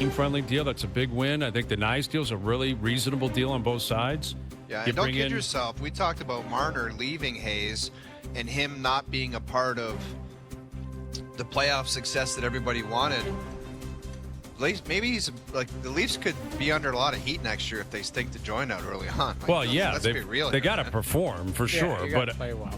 team-friendly deal. That's a big win. I think the Nyes deal is a really reasonable deal on both sides. Yeah, and don't kid yourself. We talked about Marner leaving Hayes and him not being a part of the playoff success that everybody wanted. Maybe he's like the Leafs could be under a lot of heat next year if they think to join out early on. Like, well, yeah, let's be real. They got to perform for sure,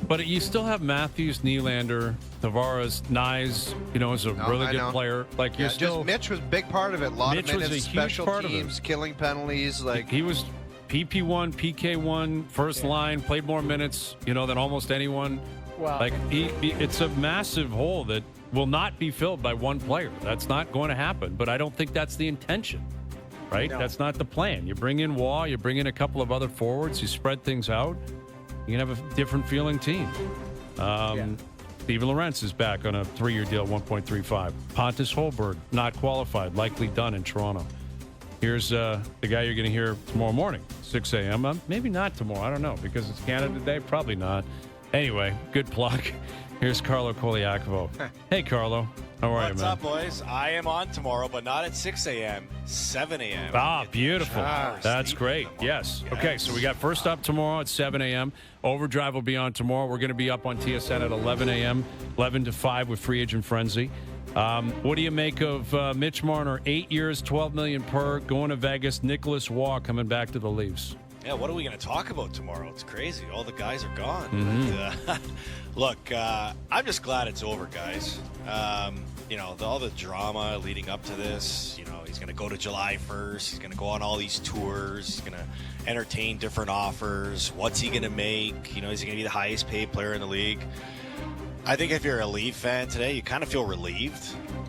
but you still have Matthews, Nylander, Tavares, Nyes. You know, is a really good player. Like you're still. Just Mitch was a big part of it. A lot Mitch of minutes, was a special huge part teams, killing penalties. Like he was PP1, PK1, first line, played more minutes, than almost anyone. Well, like it's a massive hole that will not be filled by one player. That's not going to happen. But I don't think that's the intention, right? No. That's not the plan. You bring in Waugh, you bring in a couple of other forwards, you spread things out, you can have a different feeling team. Steven Lorentz is back on a 3-year deal, 1.35. Pontus Holberg, not qualified, likely done in Toronto. Here's the guy you're going to hear tomorrow morning, 6 a.m. Maybe not tomorrow. I don't know, because it's Canada Day. Probably not. Anyway, good plug. Here's Carlo Koliakovo. Hey, Carlo. How are you, man? What's up, boys? I am on tomorrow, but not at 6 a.m., 7 a.m. Ah, beautiful. That's great. Yes. Okay, so we got first up tomorrow at 7 a.m. Overdrive will be on tomorrow. We're going to be up on TSN at 11 a.m., 11 to 5 with Free Agent Frenzy. What do you make of Mitch Marner? 8 years, $12 million per, going to Vegas. Nicholas Waugh coming back to the Leafs. Yeah, what are we going to talk about tomorrow? It's crazy. All the guys are gone. Mm-hmm. But, look, I'm just glad it's over, guys. All the drama leading up to this. He's going to go to July 1st. He's going to go on all these tours. He's going to entertain different offers. What's he going to make? Is he going to be the highest paid player in the league? I think if you're a Leaf fan today, you kind of feel relieved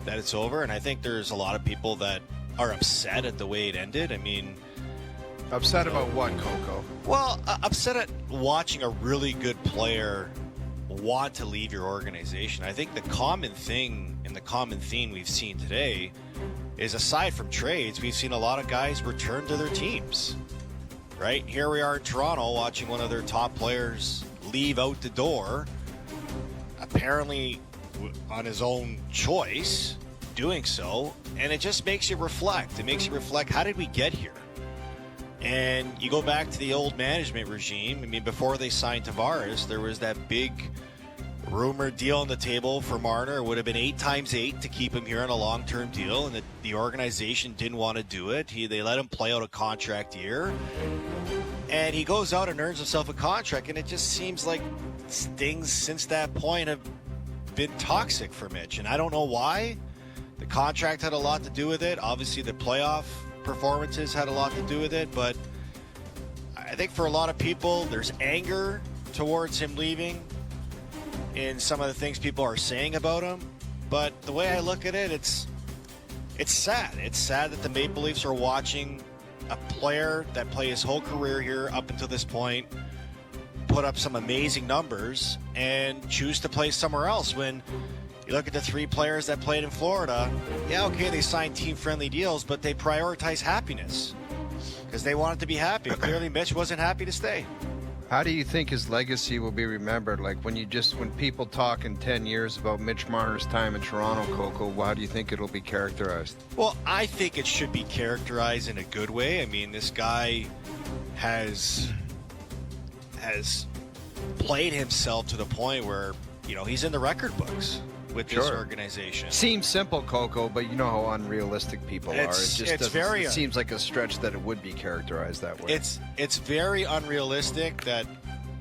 that it's over. And I think there's a lot of people that are upset at the way it ended. I mean, upset about what, Coco? Well, upset at watching a really good player want to leave your organization. I think the common thing and the common theme we've seen today is, aside from trades, we've seen a lot of guys return to their teams. Right? Here we are in Toronto watching one of their top players leave out the door, apparently on his own choice, doing so, and it just makes you reflect. It makes you reflect, how did we get here? And you go back to the old management regime. I mean, before they signed Tavares, there was that big rumored deal on the table for Marner. It would have been 8 times 8 to keep him here on a long-term deal, and the organization didn't want to do it. They let him play out a contract year, and he goes out and earns himself a contract, and it just seems like things since that point have been toxic for Mitch, and I don't know why. The contract had a lot to do with it. Obviously, the playoff performances had a lot to do with it, but I think for a lot of people, there's anger towards him leaving in some of the things people are saying about him. But the way I look at it, it's sad. It's sad that the Maple Leafs are watching a player that played his whole career here up until this point put up some amazing numbers and choose to play somewhere else. When you look at the 3 players that played in Florida, okay, they signed team-friendly deals, but they prioritize happiness because they wanted to be happy. Clearly, Mitch wasn't happy to stay. How do you think his legacy will be remembered? Like when people talk in 10 years about Mitch Marner's time in Toronto, Coco, how do you think it'll be characterized? Well, I think it should be characterized in a good way. I mean, this guy has played himself to the point where, he's in the record books with this organization. Seems simple, Coco, but you know how unrealistic people are. It seems like a stretch that it would be characterized that way. It's very unrealistic that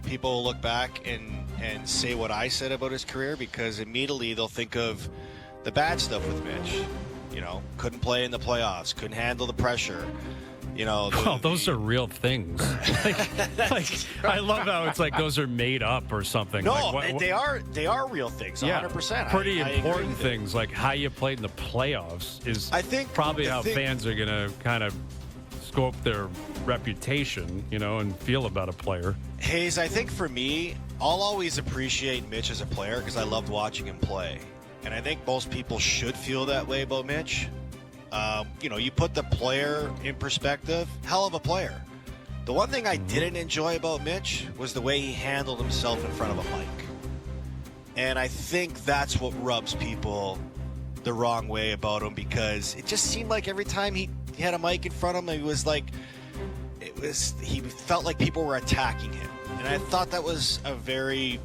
people will look back and say what I said about his career, because immediately they'll think of the bad stuff with Mitch. Couldn't play in the playoffs, couldn't handle the pressure. Those are real things. I love how it's like those are made up or something. No, they are real things. 100%. Pretty important things, like how you played in the playoffs is, I think, probably how fans are going to kind of scope their reputation, and feel about a player. Hayes, I think for me, I'll always appreciate Mitch as a player because I loved watching him play, and I think most people should feel that way about Mitch. You put the player in perspective, hell of a player. The one thing I didn't enjoy about Mitch was the way he handled himself in front of a mic. And I think that's what rubs people the wrong way about him because it just seemed like every time he had a mic in front of him, he felt like people were attacking him. And I thought that was a very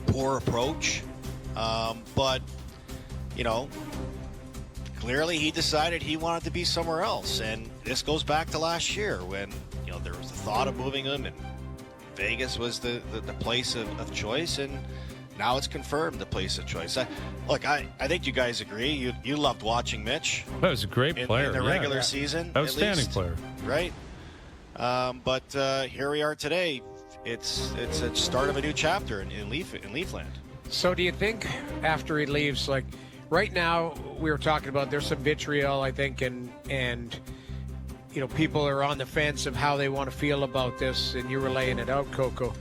poor approach. But, you know, clearly he decided he wanted to be somewhere else. And this goes back to last year when, you know, there was the thought of moving him and Vegas was the place of choice. And now it's confirmed the place of choice. I think you guys agree. You loved watching Mitch. That was a great player. In the regular season. Outstanding player. Right. But here we are today. It's a start of a new chapter in Leafland. So do you think after he leaves, like right now we were talking about there's some vitriol, I think, and you know, people are on the fence of how they want to feel about this, and you were laying it out, Coco.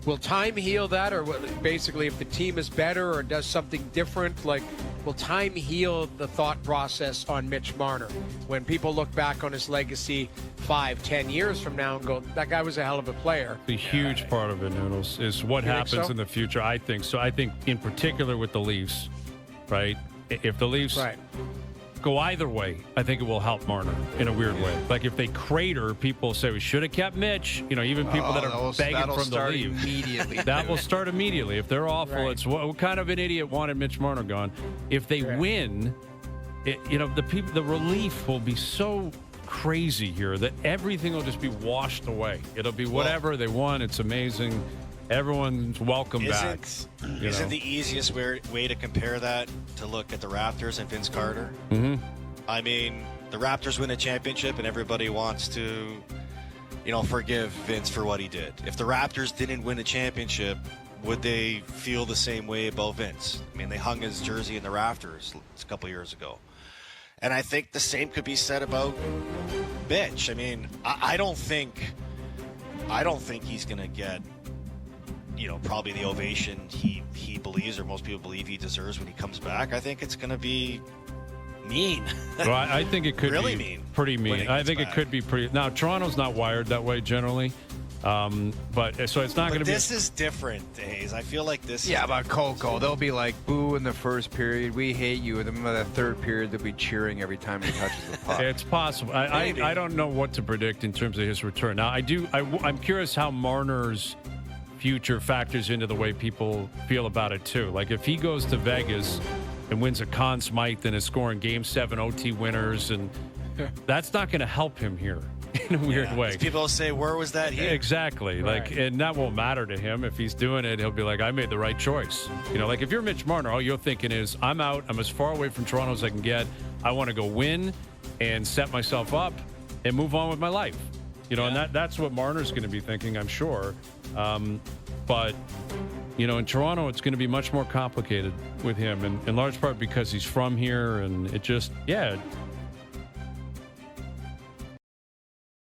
Will time heal that, or basically if the team is better or does something different, like will time heal the thought process on Mitch Marner when people look back on his legacy 5-10 years from now and go, that guy was a hell of a player? The huge part of it, Noodles, is what happens in the future. I think so. I think in particular with the Leafs, right? If the Leafs go either way, I think it will help Marner in a weird way. Like if they crater, people say we should have kept Mitch. You know, even people that are begging from the leave. Immediately. That will start immediately. If they're awful, it's what kind of an idiot wanted Mitch Marner gone. If they win, you know, the relief will be so crazy here that everything will just be washed away. It'll be whatever they won. It's amazing. Everyone's welcome back. Isn't the easiest way to compare that to look at the Raptors and Vince Carter? Mm-hmm. I mean, the Raptors win a championship and everybody wants to, you know, forgive Vince for what he did. If the Raptors didn't win a championship, would they feel the same way about Vince? I mean, they hung his jersey in the rafters a couple years ago. And I think the same could be said about Mitch. I mean, I don't think he's going to get, you know, probably the ovation he believes, or most people believe he deserves when he comes back. I think it's going to be mean. Well, I think it could really be mean. Pretty mean. I think it could be pretty. Now, Toronto's not wired that way generally. But so it's not going to be. This is different, Hayes. I feel like this. Yeah, but Coco, they'll be like boo in the first period. We hate you. And then by the third period, they'll be cheering every time he touches the puck. It's possible. I don't know what to predict in terms of his return. Now, I'm curious how Marner's future factors into the way people feel about it too. Like if he goes to Vegas and wins a Conn Smythe and is scoring Game 7 OT winners, and that's not going to help him here in a weird way. People will say, where was that here? Exactly. Right. Like, and that won't matter to him. If he's doing it, he'll be like, I made the right choice. You know, like if you're Mitch Marner, all you're thinking is, I'm out. I'm as far away from Toronto as I can get. I want to go win and set myself up and move on with my life. You know, and that's what Marner's going to be thinking, I'm sure. But, you know, in Toronto, it's going to be much more complicated with him, and in large part because he's from here, and it just,